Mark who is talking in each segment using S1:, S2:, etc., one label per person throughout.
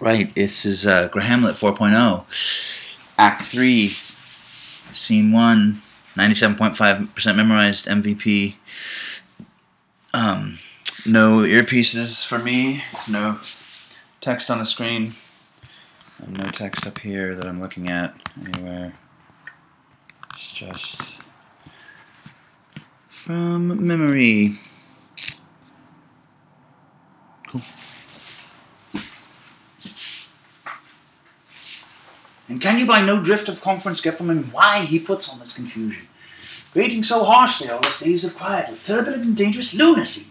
S1: Right, this is Grahamlet 4.0, Act 3, Scene 1, 97.5% memorized MVP. No earpieces for me, no text on the screen, and no text up here that I'm looking at anywhere. It's just from memory. Cool. And can you by no drift of conference get from him why he puts on this confusion, grating so harshly all his days of quiet with turbulent and dangerous lunacy?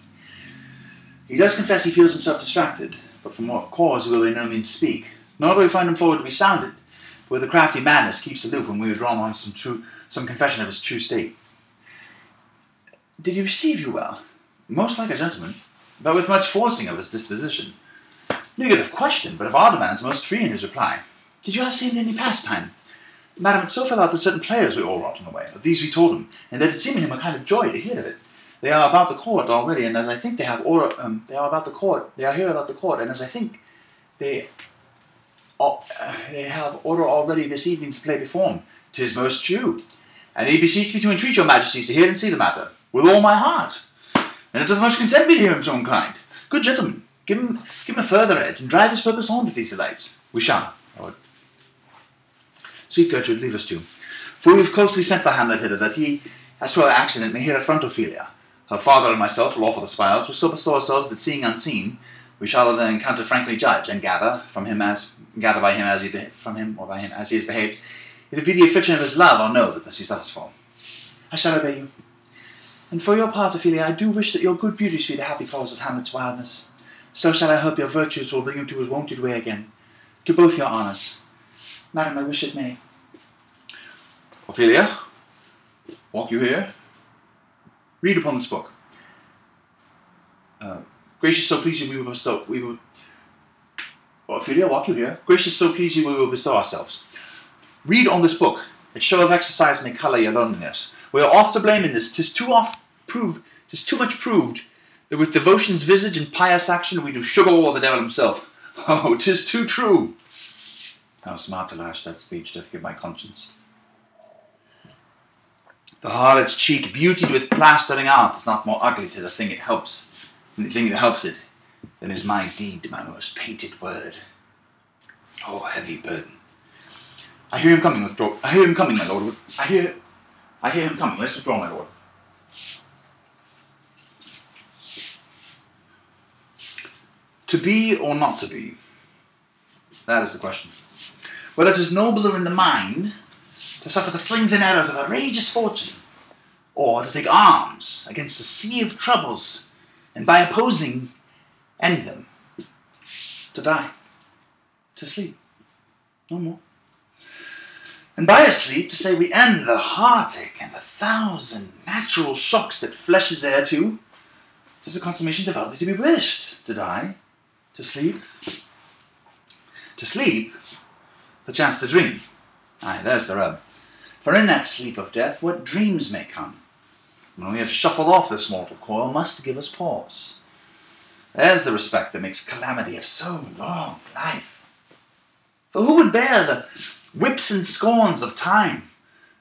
S1: He does confess he feels himself distracted, but from what cause he will by no means speak. Nor do we find him forward to be sounded, but with a crafty madness keeps aloof when we are drawn on some confession of his true state. Did he receive you well? Most like a gentleman, but with much forcing of his disposition. Negative question, but of our demands most free in his reply. Did you ask him any pastime? Madam, it so fell out that certain players were all rotting away. Of these we told him, and that it seemed to him a kind of joy to hear of it. They are about the court already, and as I think they are here about the court, and as I think they have order already this evening to play before him. 'Tis most true. And he beseeches me to entreat your majesties to hear and see the matter, with all my heart. And it doth much content me to hear him so inclined. Good gentlemen, give him a further edge, and drive his purpose on with these delights. We shall, Lord. Sweet Gertrude, leave us too. For we have closely sent for Hamlet hither, that he, as to our accident, may hear affront Ophelia. Her father and myself, lawful espials, will so bestow ourselves that, seeing unseen, we shall then encounter frankly judge, and gather by him as he has behaved, if it be the affliction of his love, or no, that this is thus for. I shall obey you. And for your part, Ophelia, I do wish that your good beauties be the happy cause of Hamlet's wildness. So shall I hope your virtues will bring him to his wonted way again, to both your honours. Madam, I wish it may. Ophelia, walk you here. Read upon this book. Gracious, so please you, Ophelia, walk you here. Gracious, so please you, we will bestow ourselves. Read on this book. Its show of exercise may colour your loneliness. We are oft to blame in this. 'Tis too much proved that with devotion's visage and pious action we do sugar all the devil himself. Oh, 'tis too true. How smart to lash that speech doth give my conscience. The harlot's cheek, beautied with plastering art, is not more ugly to the thing it helps, and the thing that helps it, than is my deed, my most painted word. Oh, heavy burden. I hear him coming, my lord. I hear him coming. Let's withdraw, my lord. To be or not to be? That is the question. Whether it is nobler in the mind to suffer the slings and arrows of outrageous fortune, or to take arms against a sea of troubles, and by opposing end them. To die. To sleep. No more. And by a sleep to say we end the heartache and 1,000 natural shocks that flesh is heir to. 'Tis a consummation devoutly to be wished. To die. To sleep. To sleep. Perchance to dream. Aye, there's the rub. For in that sleep of death, what dreams may come, when we have shuffled off this mortal coil, must give us pause. There's the respect that makes calamity of so long life. For who would bear the whips and scorns of time,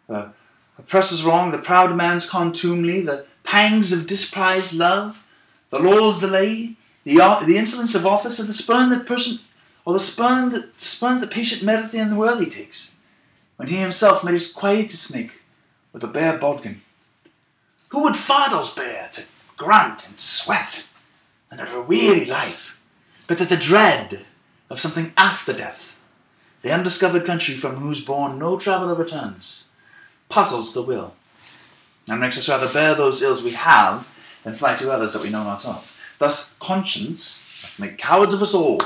S1: the oppressor's wrong, the proud man's contumely, the pangs of disprized love, the law's delay, the insolence of office, and the spurn that spurns the patient merit in the world he takes, when he himself made his quietus make with a bare bodkin? Who would fathers bear to grunt and sweat under a weary life, but that the dread of something after death, the undiscovered country from whose bourne no traveller returns, puzzles the will, and makes us rather bear those ills we have than fly to others that we know not of. Thus conscience doth make cowards of us all,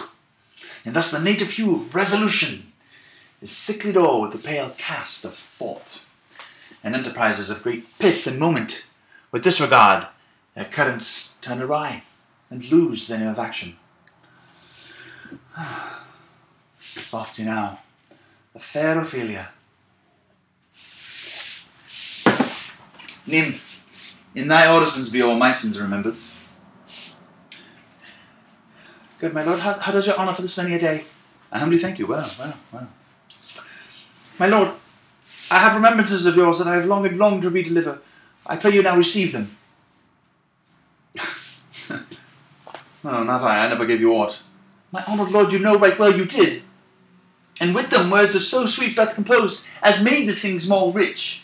S1: and thus the native hue of resolution is sicklied o'er with the pale cast of thought, and enterprises of great pith and moment, with disregard, their currents turn awry, and lose their nerve of action. Softly now, the fair Ophelia. Nymph, in thy orisons be all my sins remembered. Good my lord, how does your honour for this many a day? I humbly thank you. Well. My lord, I have remembrances of yours that I have longed to redeliver. I pray you now receive them. No, not I never gave you aught. My honoured lord, you know right well you did. And with them words of so sweet breath composed, as made the things more rich.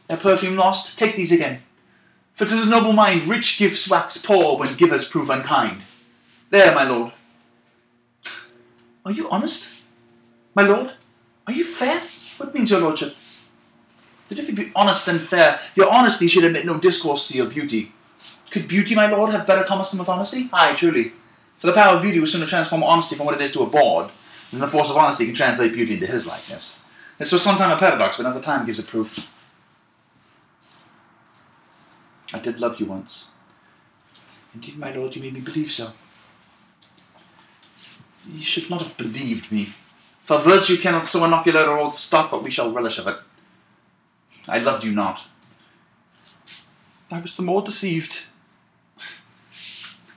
S1: Their perfume lost, take these again. For to the noble mind rich gifts wax poor when givers prove unkind. There, my lord. Are you honest? My lord, are you fair? What means your lordship? That if you be honest and fair, your honesty should admit no discourse to your beauty. Could beauty, my lord, have better commerce than with honesty? Aye, truly. For the power of beauty will sooner transform honesty from what it is to a bawd, than the force of honesty can translate beauty into his likeness. This was sometime a paradox, but another time gives a proof. I did love you once. Indeed, my lord, you made me believe so. You should not have believed me. For virtue cannot so inoculate our old stock, but we shall relish of it. I loved you not. I was the more deceived.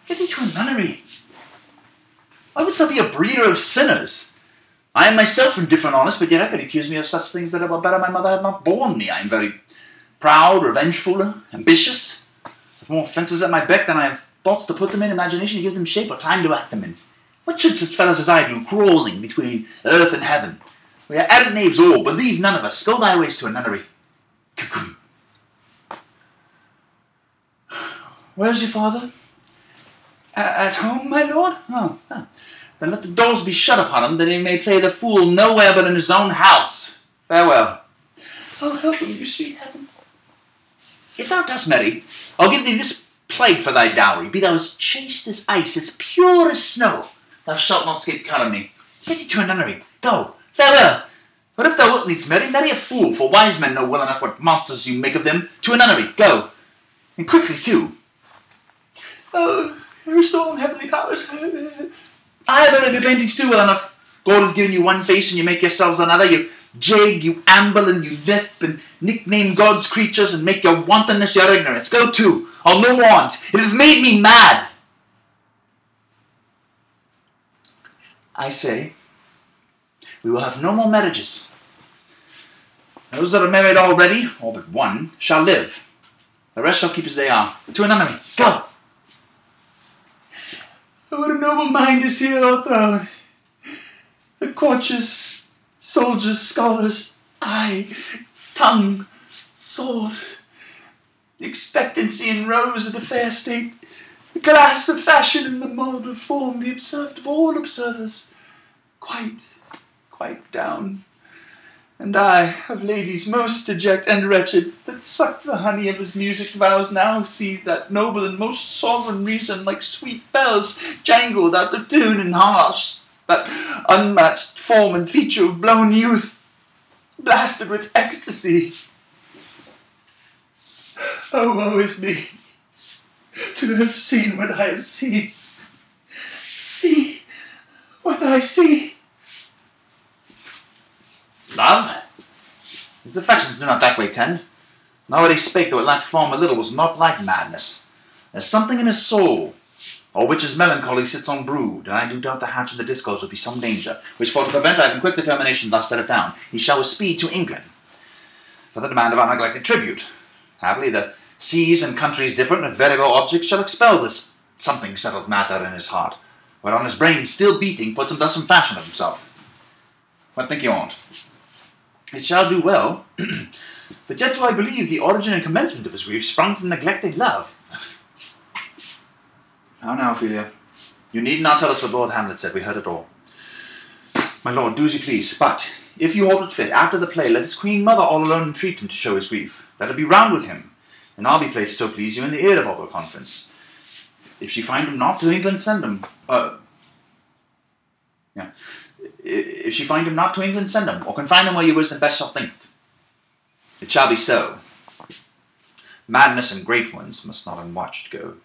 S1: Get into a nunnery. Why wouldst thou be a breeder of sinners? I am myself indifferent honest, but yet I could accuse me of such things that were better my mother had not borne me. I am very proud, revengeful, ambitious, with more offences at my beck than I have thoughts to put them in, imagination to give them shape, or time to act them in. What should such fellows as I do, crawling between earth and heaven? We are errant knaves all, believe none of us. Go thy ways to a nunnery. Cuckoo. Where's your father? At home, my lord? Oh. Then let the doors be shut upon him, that he may play the fool nowhere but in his own house. Farewell. Oh, help him, you sweet heaven. If thou dost marry, I'll give thee this plague for thy dowry. Be thou as chaste as ice, as pure as snow. Thou shalt not escape calumny. Get thee to a nunnery. Go. Farewell. But if thou wilt needs marry a fool, for wise men know well enough what monsters you make of them. To a nunnery. Go. And quickly, too. Oh, restore heavenly powers. I have heard of your paintings too well enough. God hath given you one face and you make yourselves another. You jig, you amble, and you lisp, and nickname God's creatures, and make your wantonness your ignorance. Go to. I'll no want. It hath made me mad. I say, we will have no more marriages. Those that are married already, all but one, shall live. The rest shall keep as they are. To a nunnery. Go. Oh, what a noble mind is here o'erthrown. The courtiers, soldiers, scholars, eye, tongue, sword, the expectancy and rose of the fair state, the glass of fashion and the mould of form, the observed of all observers, quite down. And I, of ladies most deject and wretched, that suck the honey of his music vows, now see that noble and most sovereign reason, like sweet bells, jangled out of tune and harsh, that unmatched form and feature of blown youth, blasted with ecstasy. Oh, woe is me, to have seen what I have seen. See what I see. Love? His affections do not that way tend. Now what he spake, though it lacked form a little, was not like madness. There's something in his soul, or which his melancholy sits on brood, and I do doubt the hatch of the discourse will be some danger, which for to prevent I have in quick determination thus set it down. He shall with speed to England, for the demand of our neglected tribute. Happily the seas and countries different with variable objects shall expel this something settled matter in his heart, whereon his brain still beating puts him thus in fashion of himself. What think you on't? It shall do well, but yet do I believe the origin and commencement of his grief sprung from neglected love. How now, Ophelia? You need not tell us what Lord Hamlet said, we heard it all. My lord, do as you please, but, if you hold it fit, after the play, let his queen mother all alone entreat him to show his grief. Let her be round with him, and I'll be placed, so please you, in the ear of all the conference. If she find him not, to England send him. If she find him not, to England send him, or confine him where your wisdom best shall think it. It shall be so. Madness and great ones must not unwatched go.